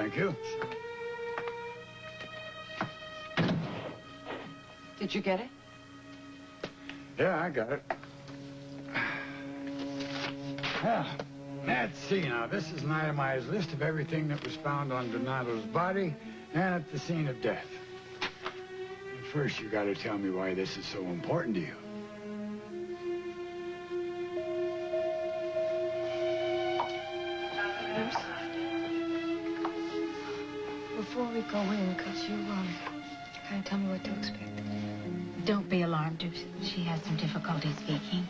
Thank you. Did you get it? Yeah, I got it. Well, let's see now. This is an itemized list of everything that was found on Donato's body and at the scene of death. First, you gotta tell me why this is so important to you. Nurse? Before we go in, could you, kind of tell me what to expect? Don't be alarmed if she has some difficulty speaking.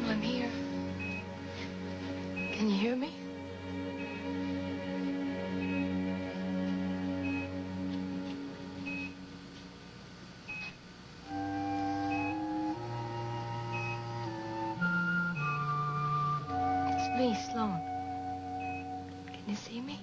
I'm here. Can you hear me? It's me, Sloane. Can you see me?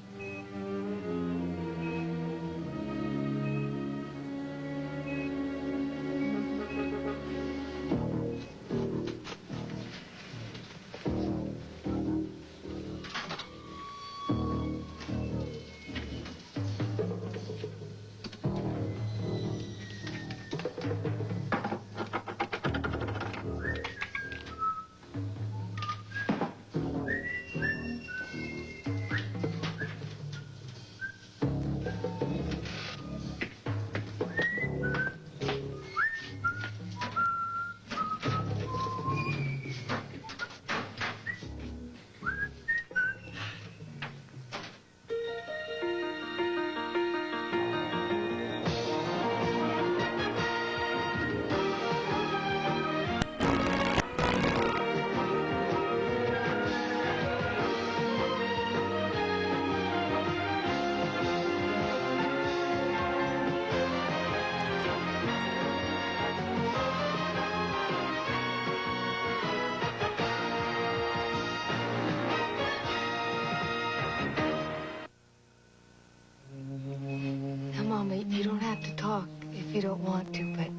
Now, Mama, you don't have to talk if you don't want to, but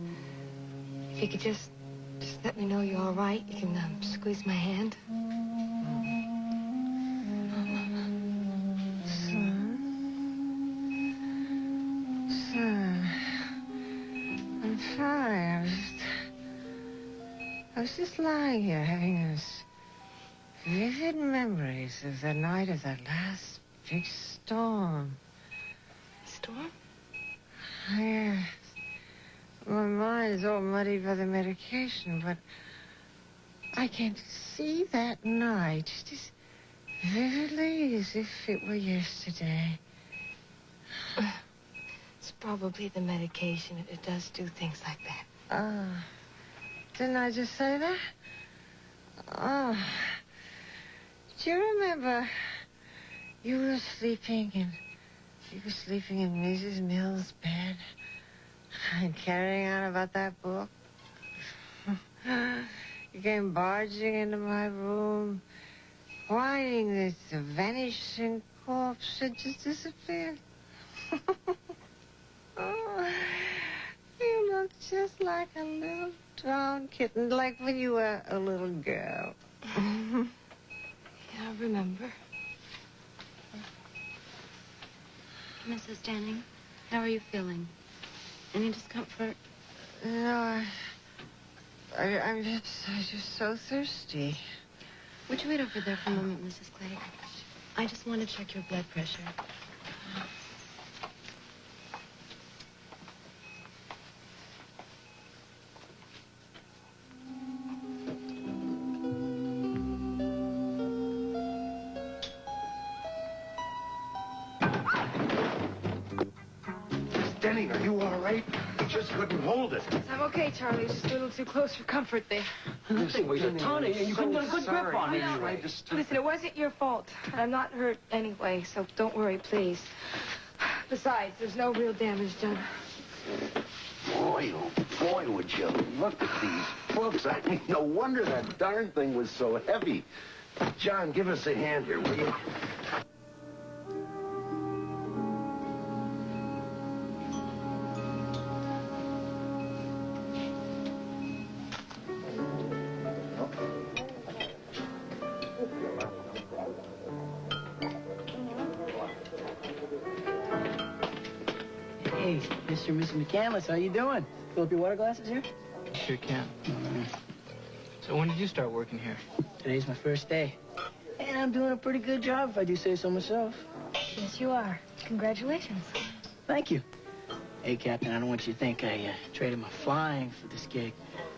if you could just let me know you're all right, you can squeeze my hand. Son, I'm fine. I was just lying here having those vivid memories of the night of that last big storm. Storm? Yes. My mind's all muddied by the medication, but I can see that night just as vividly as if it were yesterday. It's probably the medication. It does do things like that. Didn't I just say that? Oh. Do you remember you were sleeping in Mrs. Mill's bed and carrying on about that book? You came barging into my room, whining that the vanishing corpse had just disappeared. Oh, you look just like a little drowned kitten, like when you were a little girl. Yeah, I remember. Mrs. Denning, how are you feeling? Any discomfort? No, I'm just so thirsty. Would you wait over there for a moment, Mrs. Clay? I just want to check your blood pressure. Denning, are you all right? just couldn't hold it. I'm okay, Charlie. Just a little too close for comfort there. This thing weighs a ton, and you couldn't get a good grip on it. Listen, it wasn't your fault. I'm not hurt anyway, so don't worry, please. Besides, there's no real damage done. Boy, oh boy, would you look at these books. I mean, no wonder that darn thing was so heavy. John, give us a hand here, will you? Hey, Mr. and Mrs. McCandless, how you doing? Fill up your water glasses here? Sure can. So when did you start working here? Today's my first day. And I'm doing a pretty good job, if I do say so myself. Yes, you are. Congratulations. Thank you. Hey, Captain, I don't want you to think I traded my flying for this gig.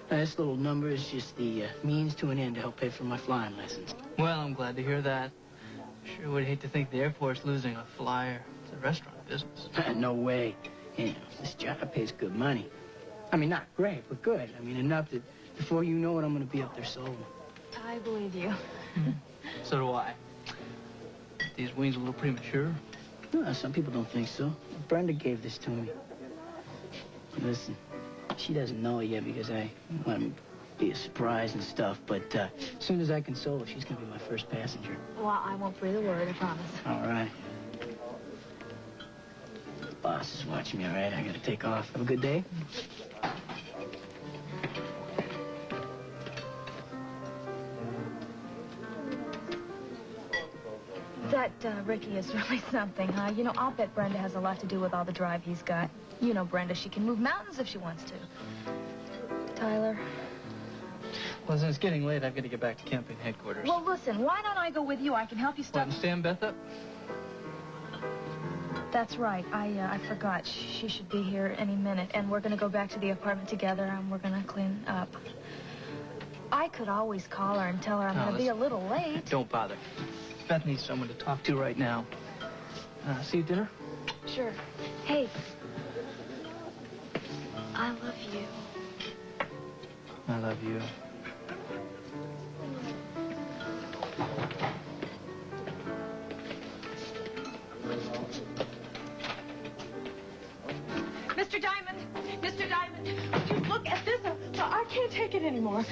This little number is just the means to an end to help pay for my flying lessons. Well, I'm glad to hear that. Sure would hate to think the airport's losing a flyer to the restaurant business. No way. You know, this job pays good money. I mean, not great, but good. I mean, enough that before you know it, I'm going to be up there solo. I believe you. So do I. These wings a little premature? No, some people don't think so. Brenda gave this to me. Listen, she doesn't know it yet because I want it to be a surprise and stuff, but as soon as I console her, she's going to be my first passenger. Well, I won't breathe a word, I promise. All right. The boss is watching me, all right? I got to take off. Have a good day. That Ricky is really something, huh? You know, I'll bet Brenda has a lot to do with all the drive he's got. You know, Brenda, she can move mountains if she wants to. Tyler. Well, since it's getting late, I've got to get back to camping headquarters. Well, listen, why don't I go with you? I can help you What, stop... and stand Beth up? That's right. I forgot. She should be here any minute, and we're going to go back to the apartment together, and we're going to clean up. I could always call her and tell her I'm going to be a little late. Don't bother. Beth needs someone to talk to right now. See you at dinner? Sure. Hey. I love you. I love you. Mr. Diamond! Mr. Diamond! Would you look at this? I can't take it anymore.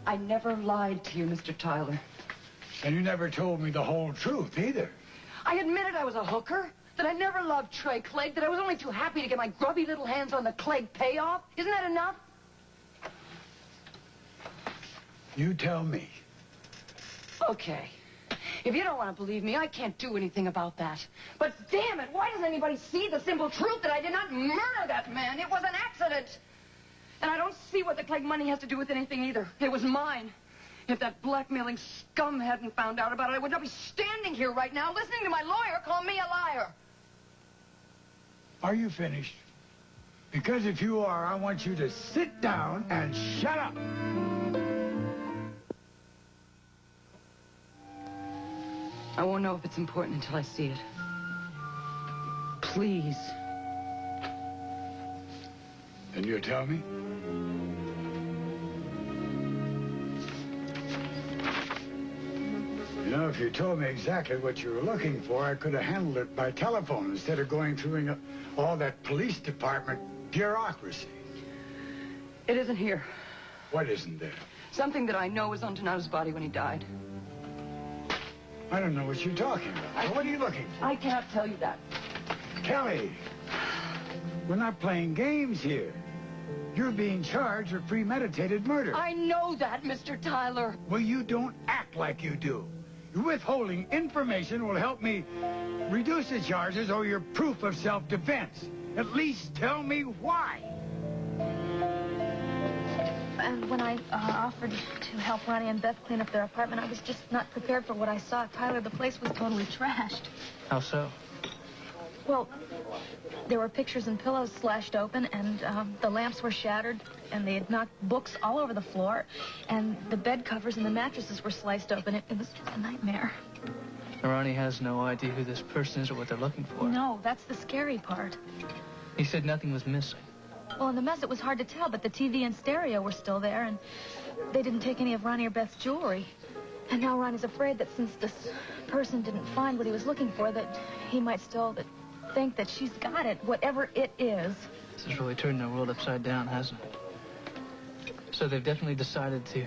I never lied to you, Mr. Tyler. And you never told me the whole truth, either. I admitted I was a hooker, that I never loved Trey Clegg, that I was only too happy to get my grubby little hands on the Clegg payoff. Isn't that enough? You tell me. Okay. If you don't want to believe me, I can't do anything about that. But damn it, why doesn't anybody see the simple truth that I did not murder that man? It was an accident. And I don't see what the Clegg money has to do with anything either. It was mine. If that blackmailing scum hadn't found out about it, I would not be standing here right now listening to my lawyer call me a liar. Are you finished? Because if you are, I want you to sit down and shut up. I won't know if it's important until I see it. Please. Then you tell me. You know, if you told me exactly what you were looking for, I could have handled it by telephone instead of going through all that police department bureaucracy. It isn't here. What isn't there? Something that I know was on Donato's body when he died. I don't know what you're talking about. What are you looking for? I cannot tell you that. Kelly, we're not playing games here. You're being charged with premeditated murder. I know that, Mr. Tyler. Well, you don't act like you do. Your withholding information will help me reduce the charges or your proof of self-defense. At least tell me why. And when I offered to help Ronnie and Beth clean up their apartment, I was just not prepared for what I saw. Tyler, the place was totally trashed. How so? Well, there were pictures and pillows slashed open, and the lamps were shattered, and they had knocked books all over the floor, and the bed covers and the mattresses were sliced open. It was just a nightmare. Ronnie has no idea who this person is or what they're looking for. No, that's the scary part. He said nothing was missing. Well, in the mess, it was hard to tell, but the TV and stereo were still there, and they didn't take any of Ronnie or Beth's jewelry. And now Ronnie's afraid that since this person didn't find what he was looking for, that he might still think that she's got it, whatever it is. This has really turned their world upside down, hasn't it? So they've definitely decided to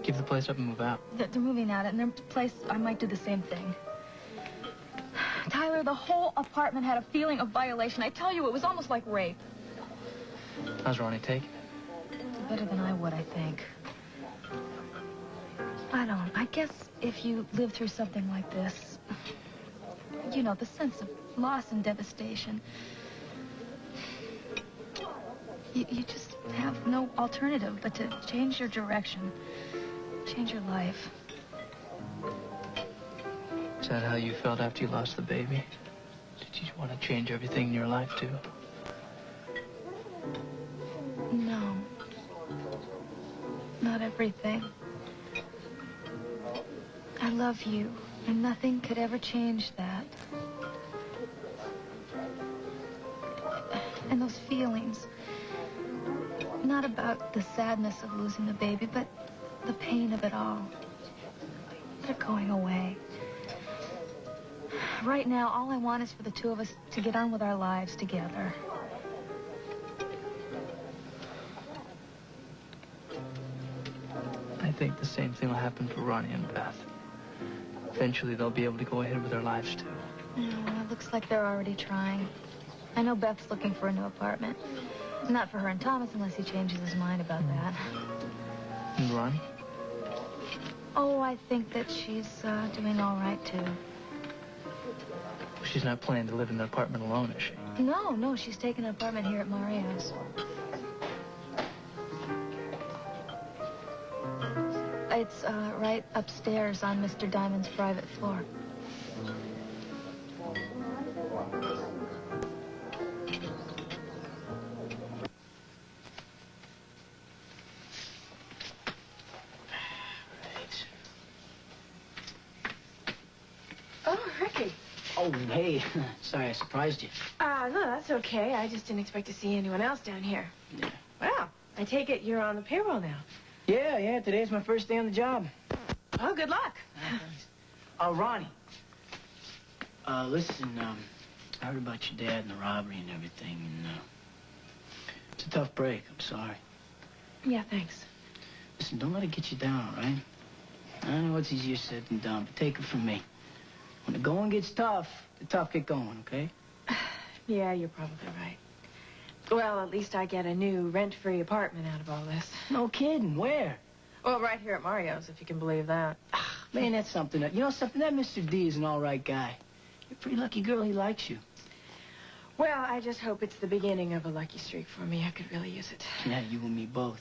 give the place up and move out. They're moving out, and their place, I might do the same thing. Tyler, the whole apartment had a feeling of violation. I tell you, it was almost like rape. How's Ronnie taking it? Better than I would, I think. I guess if you live through something like this, you know, the sense of loss and devastation, you just have no alternative but to change your direction, change your life. Is that how you felt after you lost the baby? Did you want to change everything in your life, too? No. Not everything. I love you, and nothing could ever change that. And those feelings, not about the sadness of losing the baby, but the pain of it all. They're going away. Right now, all I want is for the two of us to get on with our lives together. I think the same thing will happen for Ronnie and Beth. Eventually, they'll be able to go ahead with their lives, too. No, it looks like they're already trying. I know Beth's looking for a new apartment. Not for her and Thomas unless he changes his mind about that. And Ronnie? Oh, I think that she's doing all right, too. She's not planning to live in the apartment alone, is she? No, she's taking an apartment here at Mario's. It's right upstairs on Mr. Diamond's private floor. Oh, Ricky. Oh, hey. Sorry I surprised you. No, that's okay. I just didn't expect to see anyone else down here. Yeah. Well, I take it you're on the payroll now. Yeah, today's my first day on the job. Oh, good luck. Ronnie. Listen, I heard about your dad and the robbery and everything, and, it's a tough break. I'm sorry. Yeah, thanks. Listen, don't let it get you down, all right? I know it's easier said than done, but take it from me. When the going gets tough, the tough get going, okay? Yeah, you're probably right. Well, at least I get a new rent-free apartment out of all this. No kidding. Where? Well, right here at Mario's, if you can believe that. Man, that's something. You know something? That Mr. D is an all right guy. You're a pretty lucky girl. He likes you. Well, I just hope it's the beginning of a lucky streak for me. I could really use it. Yeah, you and me both.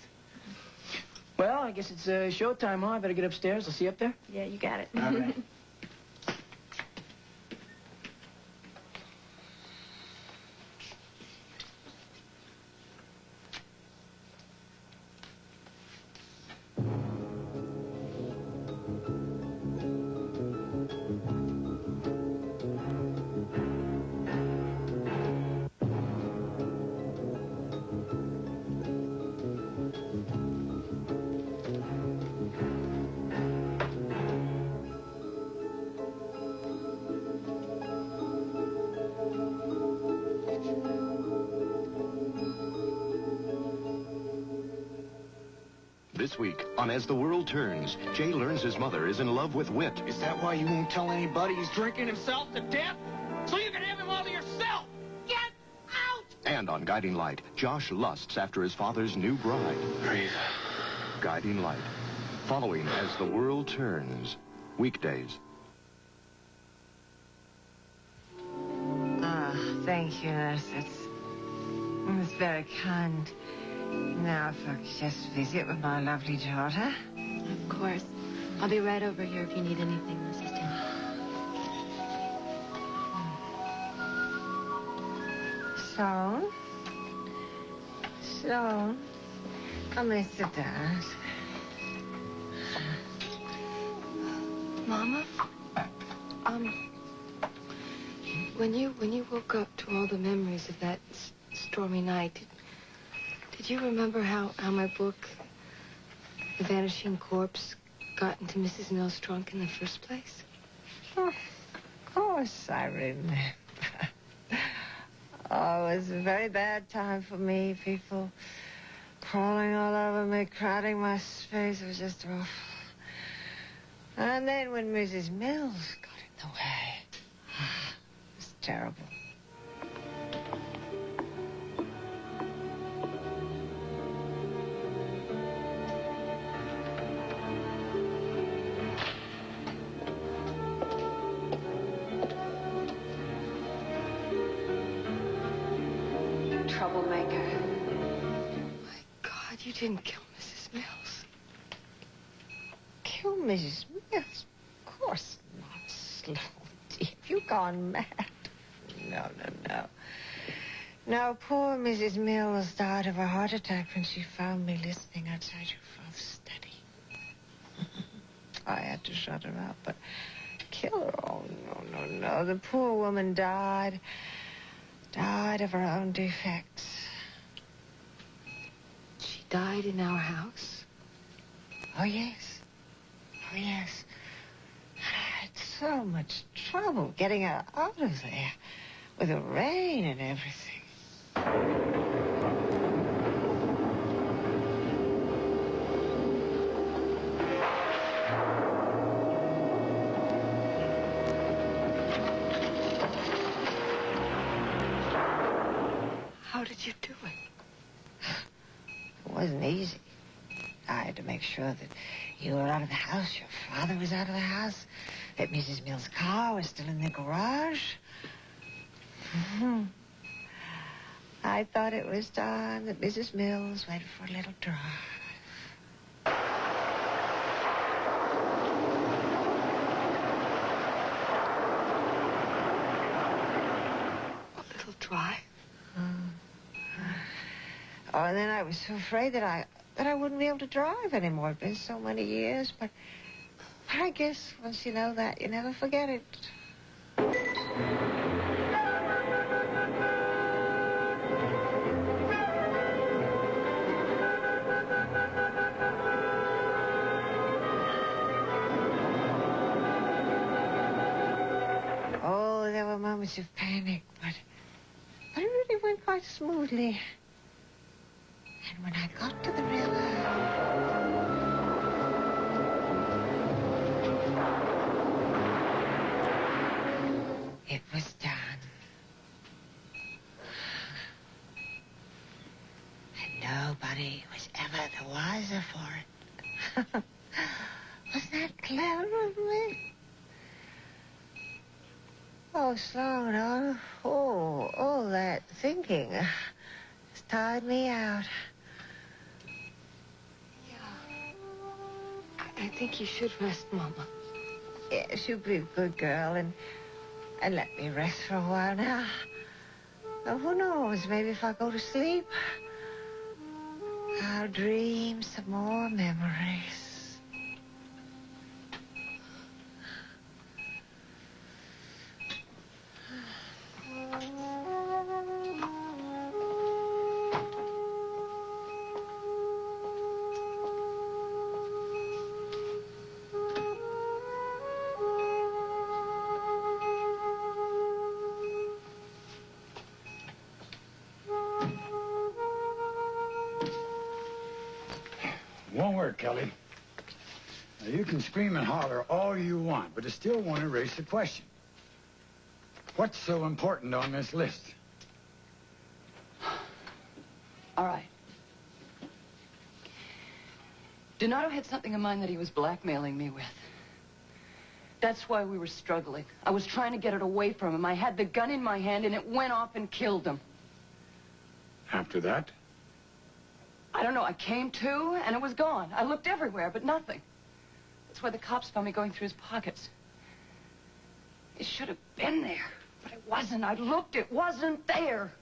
Well, I guess it's showtime, huh? I better get upstairs. I'll see you up there. Yeah, you got it. All right. This week on As the World Turns, Jay learns his mother is in love with Whit. Is that why you won't tell anybody he's drinking himself to death? So you can have him all to yourself! Get out! And on Guiding Light, Josh lusts after his father's new bride. Breathe. Guiding Light. Following As the World Turns. Weekdays. Thank you, nurse. It's very kind. Now, if I could just visit with my lovely daughter. Of course. I'll be right over here if you need anything, Mrs. Dillon. Sloane, come and sit down. Mama? When you woke up to all the memories of that stormy night, did you remember how my book, The Vanishing Corpse, got into Mrs. Mill's trunk in the first place? Oh, of course I remember. Oh, it was a very bad time for me. People crawling all over me, crowding my space. It was just awful. And then when Mrs. Mills got in the way, it was terrible. Troublemaker. My God, you didn't kill Mrs. Mills. Kill Mrs. Mills? Of course not, Sloane. Have you gone mad? No. No, poor Mrs. Mills died of a heart attack when she found me listening outside your father's study. I had to shut her up, but kill her? Oh, no. The poor woman died of her own defects. She died in our house? Oh, yes. And I had so much trouble getting her out of there with the rain and everything. How did you do it? It wasn't easy. I had to make sure that you were out of the house, your father was out of the house, that Mrs. Mills' car was still in the garage. I thought it was time that Mrs. Mills went for a little drive. A little drive? Oh, and then I was so afraid that I wouldn't be able to drive anymore. It's been so many years, but I guess once you know that, you never forget it. Oh, there were moments of panic, but it really went quite smoothly. And when I got to the river, it was done. And nobody was ever the wiser for it. Wasn't that clever of me? Oh, Sloane, all that thinking has tired me out. I think you should rest, Mama. Yes, you be a good girl and let me rest for a while now. Oh, who knows? Maybe if I go to sleep, I'll dream some more memories. Won't work, Kelly. Now, you can scream and holler all you want, but it still won't erase the question. What's so important on this list? All right. Donato had something in mind that he was blackmailing me with. That's why we were struggling. I was trying to get it away from him. I had the gun in my hand, and it went off and killed him. After that? I don't know. I came to, and it was gone. I looked everywhere, but nothing. That's why the cops found me going through his pockets. It should have been there, but it wasn't. I looked. It wasn't there.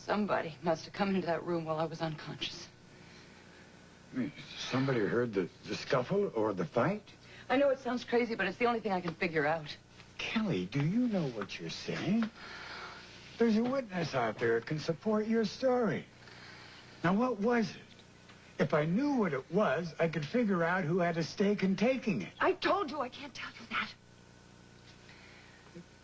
Somebody must have come into that room while I was unconscious. Somebody heard the scuffle or the fight? I know it sounds crazy, but it's the only thing I can figure out. Kelly, do you know what you're saying? There's a witness out there that can support your story. Now, what was it? If I knew what it was, I could figure out who had a stake in taking it. I told you I can't tell you that.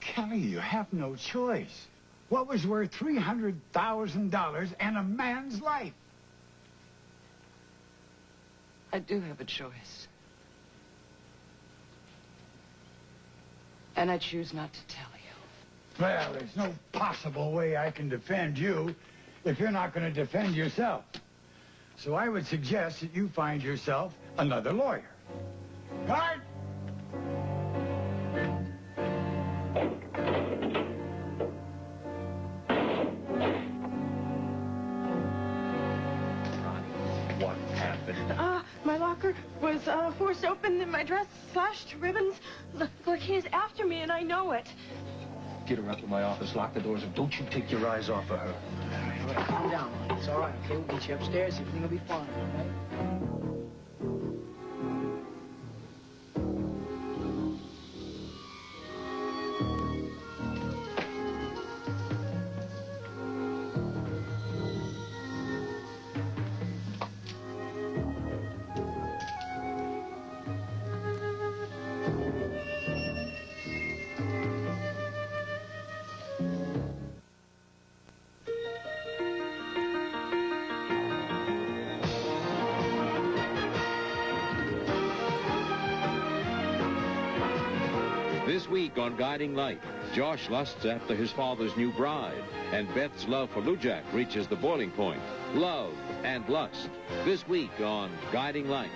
Kelly, you have no choice. What was worth $300,000 and a man's life? I do have a choice. And I choose not to tell you. Well, there's no possible way I can defend you if you're not going to defend yourself. So I would suggest that you find yourself another lawyer. Guard! What happened? My locker was forced open and my dress slashed to ribbons. Look, he's after me and I know it. Get her up to my office, lock the doors, and don't you take your eyes off of her. All right, calm down, Lonnie. It's all right, okay? We'll get you upstairs. Everything will be fine, all right? This week on Guiding Light, Josh lusts after his father's new bride, and Beth's love for Lujak reaches the boiling point. Love and lust. This week on Guiding Light.